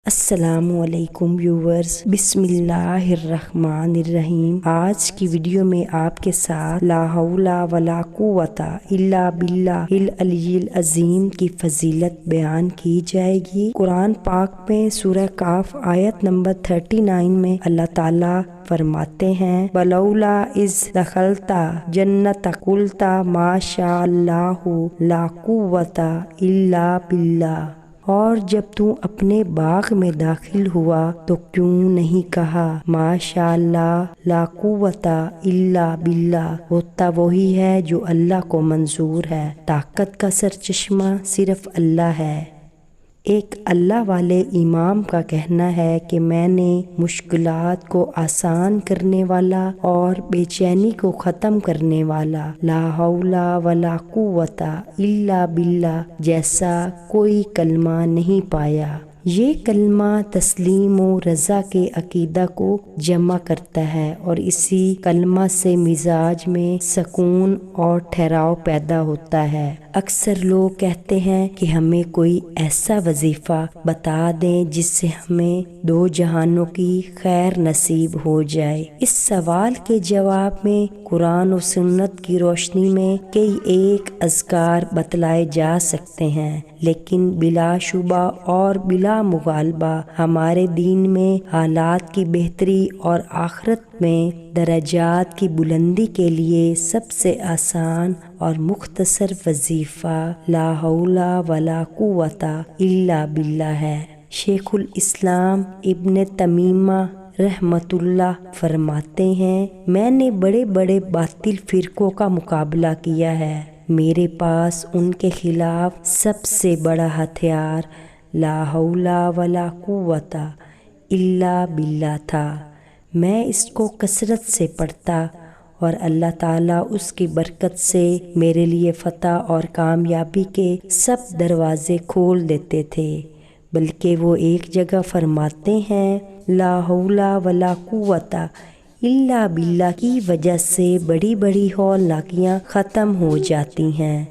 السلام علیکم ویورز، بسم اللہ الرحمن الرحیم۔ آج کی ویڈیو میں آپ کے ساتھ لا حول ولا قوت الا باللہ العلی العظیم کی فضیلت بیان کی جائے گی۔ قرآن پاک میں سورہ کاف آیت نمبر 39 میں اللہ تعالیٰ فرماتے ہیں وَلَوْلَا اِذْ دَخَلْتَ جَنَّتَكَ قُلْتَ مَا شَاءَ اللَّهُ لَا قُوَّةَ إِلَّا بِاللَّهِ، اور جب تو اپنے باغ میں داخل ہوا تو کیوں نہیں کہا ما شاء اللہ لا قوت الا باللہ، ہوتا وہی ہے جو اللہ کو منظور ہے، طاقت کا سرچشمہ صرف اللہ ہے۔ ایک اللہ والے امام کا کہنا ہے کہ میں نے مشکلات کو آسان کرنے والا اور بے چینی کو ختم کرنے والا لا حول ولا قوت الا باللہ جیسا کوئی کلمہ نہیں پایا۔ یہ کلمہ تسلیم و رضا کے عقیدہ کو جمع کرتا ہے اور اسی کلمہ سے مزاج میں سکون اور ٹھہراؤ پیدا ہوتا ہے۔ اکثر لوگ کہتے ہیں کہ ہمیں کوئی ایسا وظیفہ بتا دیں جس سے ہمیں دو جہانوں کی خیر نصیب ہو جائے۔ اس سوال کے جواب میں قرآن و سنت کی روشنی میں کئی ایک اذکار بتلائے جا سکتے ہیں، لیکن بلا شبہ اور بلا مغالبہ ہمارے دین میں حالات کی بہتری اور آخرت میں درجات کی بلندی کے لیے سب سے آسان اور مختصر وظیفہ لا حول ولا قوت الا باللہ ہے۔ شیخ الاسلام ابن تیمیہ رحمت اللہ فرماتے ہیں میں نے بڑے بڑے باطل فرقوں کا مقابلہ کیا ہے، میرے پاس ان کے خلاف سب سے بڑا ہتھیار لا حول ولا قوت الا باللہ تھا۔ میں اس کو کثرت سے پڑھتا اور اللہ تعالیٰ اس کی برکت سے میرے لیے فتح اور کامیابی کے سب دروازے کھول دیتے تھے، بلکہ وہ ایک جگہ فرماتے ہیں لا حول ولا قوت الا باللہ کی وجہ سے بڑی بڑی ہولناکیاں ختم ہو جاتی ہیں،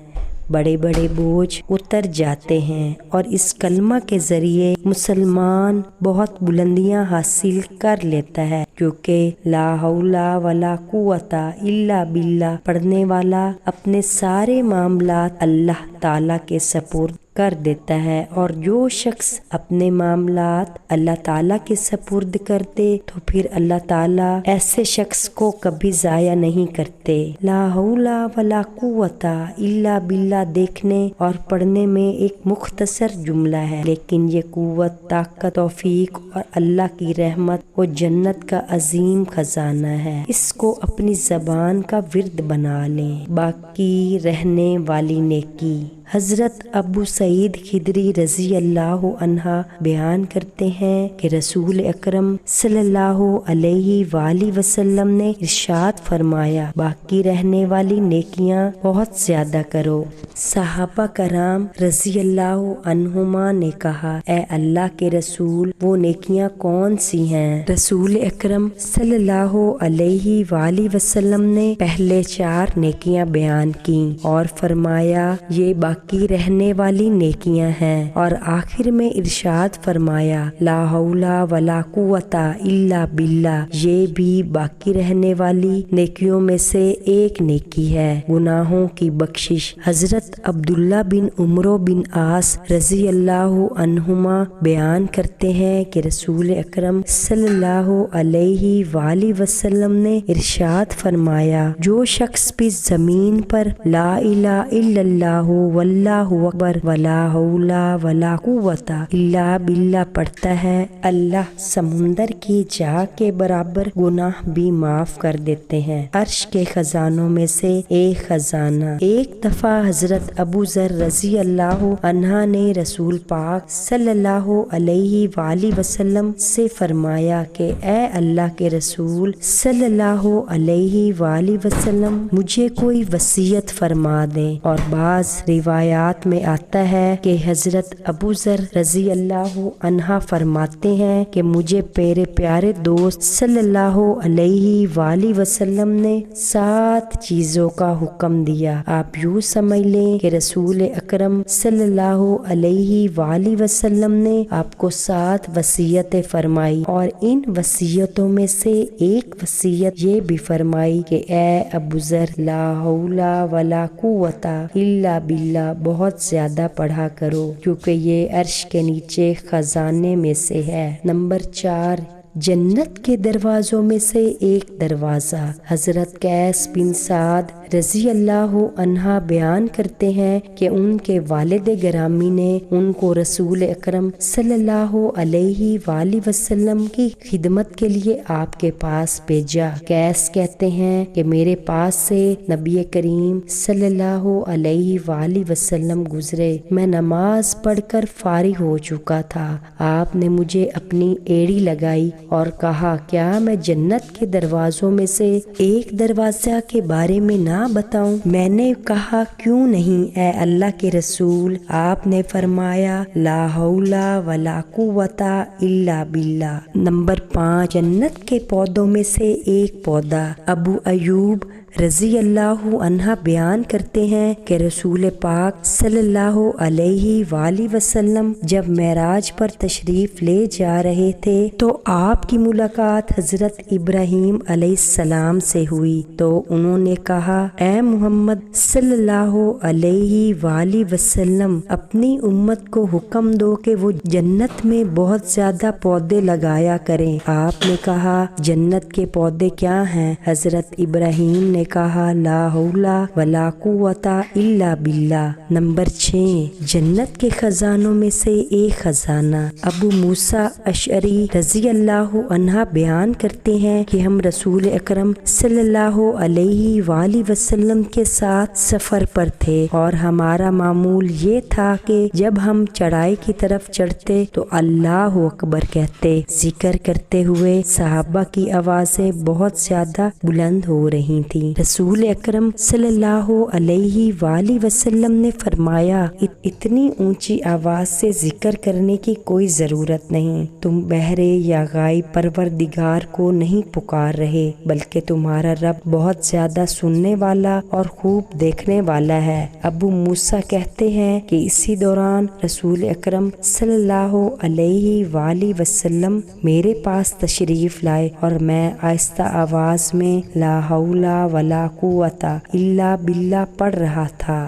بڑے بڑے بوجھ اتر جاتے ہیں اور اس کلمہ کے ذریعے مسلمان بہت بلندیاں حاصل کر لیتا ہے، کیونکہ لا حول ولا قوت الا باللہ پڑھنے والا اپنے سارے معاملات اللہ تعالیٰ کے سپرد کر دیتا ہے، اور جو شخص اپنے معاملات اللہ تعالیٰ کے سپرد کر دے تو پھر اللہ تعالیٰ ایسے شخص کو کبھی ضائع نہیں کرتے۔ لا حول ولا قوت الا باللہ دیکھنے اور پڑھنے میں ایک مختصر جملہ ہے، لیکن یہ قوت، طاقت، توفیق اور اللہ کی رحمت و جنت کا عظیم خزانہ ہے۔ اس کو اپنی زبان کا ورد بنا لیں۔ باقی رہنے والی نیکی۔ حضرت ابو سعید خدری رضی اللہ عنہ بیان کرتے ہیں کہ رسول اکرم صلی اللہ علیہ وآلہ وسلم نے ارشاد فرمایا باقی رہنے والی نیکیاں بہت زیادہ کرو۔ صحابہ کرام رضی اللہ عنہما نے کہا اے اللہ کے رسول وہ نیکیاں کون سی ہیں؟ رسول اکرم صلی اللہ علیہ وآلہ وسلم نے پہلے 4 نیکیاں بیان کی اور فرمایا یہ باقی رہنے والی نیکیاں ہیں، اور آخر میں ارشاد فرمایا لا حول ولا قوت الا باللہ، یہ بھی باقی رہنے والی نیکیوں میں سے ایک نیکی ہے، گناہوں کی بخشش۔ حضرت عبداللہ بن عمرو بن عاص رضی اللہ عنہما بیان کرتے ہیں کہ رسول اکرم صلی اللہ علیہ وآلہ وسلم نے ارشاد فرمایا جو شخص بھی زمین پر لا الہ الا اللہ واللہ اکبر ولا حول ولا قوت الا باللہ پڑھتا ہے، اللہ سمندر کی جا کے برابر گناہ بھی معاف کر دیتے ہیں۔ عرش کے خزانوں میں سے ایک خزانہ۔ ایک دفعہ حضرت ابو ذر رضی اللہ عنہ نے رسول پاک صلی اللہ علیہ وآلہ وسلم سے فرمایا کہ اے اللہ کے رسول صلی اللہ علیہ وآلہ وسلم مجھے کوئی وصیت فرما دیں، اور بعض روایت روایات میں آتا ہے کہ حضرت ابو ذر رضی اللہ عنہ فرماتے ہیں کہ مجھے میرے پیارے دوست صلی اللہ علیہ وآلہ وسلم نے 7 چیزوں کا حکم دیا۔ آپ یوں سمجھ لیں کہ رسول اکرم صلی اللہ علیہ وآلہ وسلم نے آپ کو 7 وصیتیں فرمائی، اور ان وصیتوں میں سے ایک وصیت یہ بھی فرمائی کہ اے ابو ذر لا حول ولا قوت الا باللہ بہت زیادہ پڑھا کرو، کیونکہ یہ عرش کے نیچے خزانے میں سے ہے۔ نمبر 4، جنت کے دروازوں میں سے ایک دروازہ۔ حضرت قیس بن سعد رضی اللہ عنہ بیان کرتے ہیں کہ ان کے والد گرامی نے ان کو رسول اکرم صلی اللہ علیہ وآلہ وسلم کی خدمت کے لیے آپ کے پاس بھیجا۔ قیس کہتے ہیں کہ میرے پاس سے نبی کریم صلی اللہ علیہ وآلہ وسلم گزرے، میں نماز پڑھ کر فارغ ہو چکا تھا۔ آپ نے مجھے اپنی ایڑی لگائی اور کہا کیا میں جنت کے دروازوں میں سے ایک دروازہ کے بارے میں نہ بتاؤں؟ میں نے کہا کیوں نہیں اے اللہ کے رسول؟ آپ نے فرمایا لا حول ولا قوت الا باللہ۔ نمبر 5، جنت کے پودوں میں سے ایک پودا۔ ابو ایوب رضی اللہ عنہ بیان کرتے ہیں کہ رسول پاک صلی اللہ علیہ وآلہ وسلم جب معراج پر تشریف لے جا رہے تھے تو آپ کی ملاقات حضرت ابراہیم علیہ السلام سے ہوئی، تو انہوں نے کہا اے محمد صلی اللہ علیہ وآلہ وسلم، اپنی امت کو حکم دو کہ وہ جنت میں بہت زیادہ پودے لگایا کریں۔ آپ نے کہا جنت کے پودے کیا ہیں؟ حضرت ابراہیم نے کہا لا حول ولا قوت الا باللہ۔ نمبر 6، جنت کے خزانوں میں سے ایک خزانہ۔ ابو موسیٰ اشعری رضی اللہ عنہ بیان کرتے ہیں کہ ہم رسول اکرم صلی اللہ علیہ وآلہ وسلم کے ساتھ سفر پر تھے، اور ہمارا معمول یہ تھا کہ جب ہم چڑھائی کی طرف چڑھتے تو اللہ اکبر کہتے، ذکر کرتے ہوئے صحابہ کی آوازیں بہت زیادہ بلند ہو رہی تھیں۔ رسول اکرم صلی اللہ علیہ وآلہ وسلم نے فرمایا اتنی اونچی آواز سے ذکر کرنے کی کوئی ضرورت نہیں، تم بہرے یا غائب پروردگار کو نہیں پکار رہے، بلکہ تمہارا رب بہت زیادہ سننے والا اور خوب دیکھنے والا ہے۔ ابو موسیٰ کہتے ہیں کہ اسی دوران رسول اکرم صلی اللہ علیہ وآلہ وسلم میرے پاس تشریف لائے اور میں آہستہ آواز میں لا حول ولا قوت الا باللہ پڑھ رہا تھا۔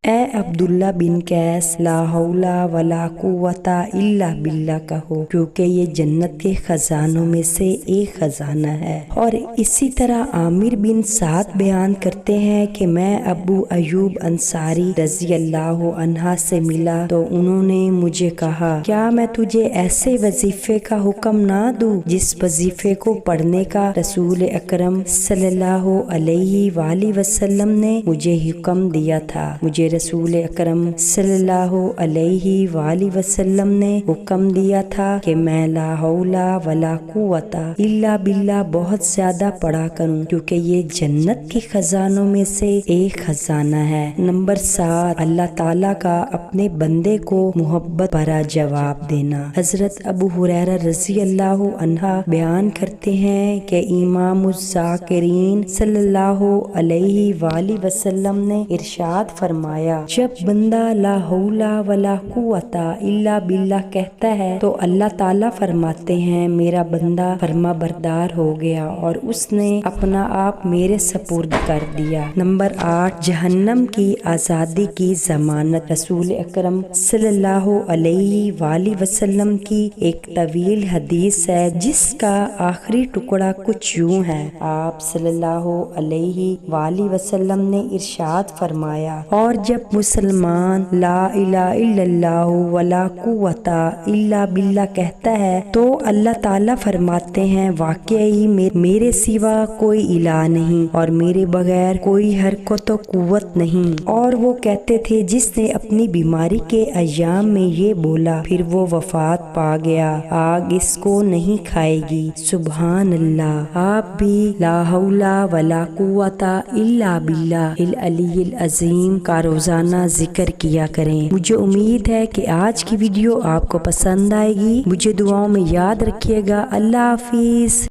اے عبداللہ بن قیس لا حول ولا قوت الا باللہ کہو، کیونکہ یہ جنت کے خزانوں میں سے ایک خزانہ ہے۔ اور اسی طرح عامر بن سعد بیان کرتے ہیں کہ میں ابو ایوب انصاری رضی اللہ عنہ سے ملا تو انہوں نے مجھے کہا کیا میں تجھے ایسے وظیفے کا حکم نہ دوں جس وظیفے کو پڑھنے کا رسول اکرم صلی اللہ علیہ وآلہ وسلم نے مجھے حکم دیا تھا؟ مجھے رسول اکرم صلی اللہ علیہ وآلہ وسلم نے حکم دیا تھا کہ میں لا حول ولا قوت الا باللہ بہت زیادہ پڑھا کروں، کیونکہ یہ جنت کے خزانوں میں سے ایک خزانہ ہے۔ نمبر 7، اللہ تعالیٰ کا اپنے بندے کو محبت بھرا جواب دینا۔ حضرت ابو ہریرہ رضی اللہ عنہ بیان کرتے ہیں کہ امام الذاکرین صلی اللہ علیہ وآلہ وسلم نے ارشاد فرمایا جب بندہ لا حول ولا قوت الا باللہ کہتا ہے تو اللہ تعالیٰ فرماتے ہیں میرا بندہ فرما بردار ہو گیا اور اس نے اپنا آپ میرے سپرد کر دیا۔ نمبر 8، جہنم کی آزادی کی ضمانت۔ رسول اکرم صلی اللہ علیہ وآلہ وسلم کی ایک طویل حدیث ہے جس کا آخری ٹکڑا کچھ یوں ہے۔ آپ صلی اللہ علیہ وآلہ وسلم نے ارشاد فرمایا اور جب مسلمان لا الہ الا اللہ ولا قوت الا باللہ کہتا ہے تو اللہ تعالیٰ فرماتے ہیں واقعی میرے سوا کوئی الہ نہیں اور میرے بغیر کوئی حرکت و قوت نہیں۔ اور وہ کہتے تھے جس نے اپنی بیماری کے ایام میں یہ بولا پھر وہ وفات پا گیا، آگ اس کو نہیں کھائے گی۔ سبحان اللہ۔ آپ بھی لا حول ولا قوت الا باللہ العلی العظیم کا روزانہ ذکر کیا کریں۔ مجھے امید ہے کہ آج کی ویڈیو آپ کو پسند آئے گی۔ مجھے دعاؤں میں یاد رکھیے گا۔ اللہ حافظ۔